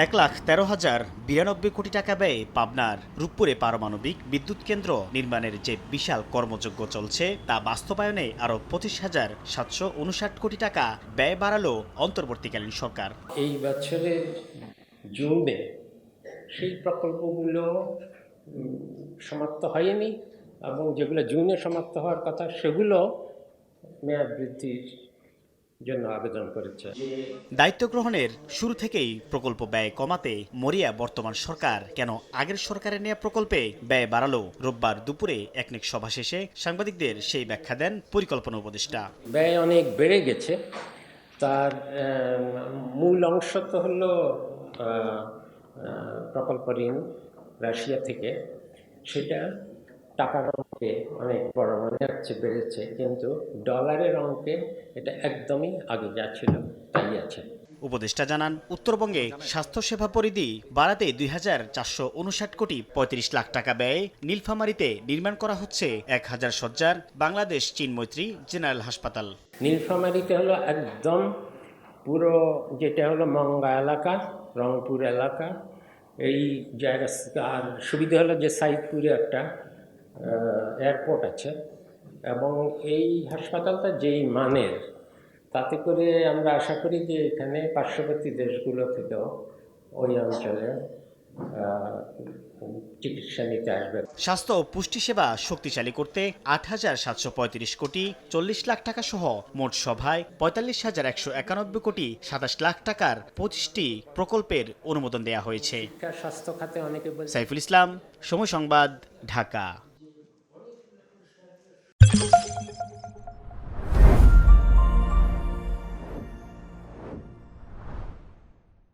১,১৩,০৯২ কোটি টাকা ব্যয়ে পাবনার রূপপুরে পারমাণবিক বিদ্যুৎ কেন্দ্র নির্মাণের যে বিশাল কর্মযজ্ঞ চলছে তা বাস্তবায়নে আরও ২৫,৭৫৯ কোটি টাকা ব্যয় বাড়ালো অন্তর্বর্তীকালীন সরকার। এই বছরের জুনে সেই প্রকল্পগুলো সমাপ্ত হয়নি এবং যেগুলো জুনে সমাপ্ত হওয়ার কথা সেগুলো মেয়াদ বৃদ্ধির জন্য আবেদন করেছে। দায়িত্ব গ্রহণের শুরু থেকেই প্রকল্প ব্যয় কমাতে মরিয়া বর্তমান সরকার কেন আগের সরকারের নেওয়া প্রকল্পে ব্যয় বাড়ালো? রোববার দুপুরে একনেক সভা শেষে সাংবাদিকদের সেই ব্যাখ্যা দেন পরিকল্পনা উপদেষ্টা। ব্যয় অনেক বেড়ে গেছে। তার মূল অংশ তো হলো প্রকল্প ঋণ রাশিয়া থেকে, সেটা টাকার অঙ্কে অনেক বড় মনে হচ্ছে বেড়েছে, কিন্তু ডলারের অঙ্কে এটা একদমই আগে যা ছিল তাই আছে। উপদেষ্টা জানান, উত্তরবঙ্গে স্বাস্থ্যসেবা পরিধি বাড়াতে ২,৪৫৯ কোটি ৩৫ লাখ টাকা ব্যয়ে নীলফামারীতে নির্মাণ করা হচ্ছে ১,০০০ শয্যার বাংলাদেশ চীন মৈত্রী জেনারেল হাসপাতাল। নীলফামারীতে হলো একদম পুরো যেটা হলো মংগা এলাকা, রংপুর এলাকা, এই জায়গা। আর সুবিধা হলো যে সাইদপুরে একটা এয়ারপোর্ট আছে এবং এই হাসপাতালটা যেই মানের, তাতে করে আমরা আশা করি যে এখানে পার্শ্ববর্তী দেশগুলো থেকেও ওই অঞ্চলে চিকিৎসা নিতে আসবে। স্বাস্থ্য ও পুষ্টি সেবা শক্তিশালী করতে ৮,৭৩৫ কোটি ৪০ লাখ টাকা সহ মোট সভায় ৪৫,১৯১ কোটি ২৭ লাখ টাকার ২৫টি প্রকল্পের অনুমোদন দেওয়া হয়েছে। স্বাস্থ্য খাতে অনেকে সাইফুল ইসলাম, সময় সংবাদ, ঢাকা।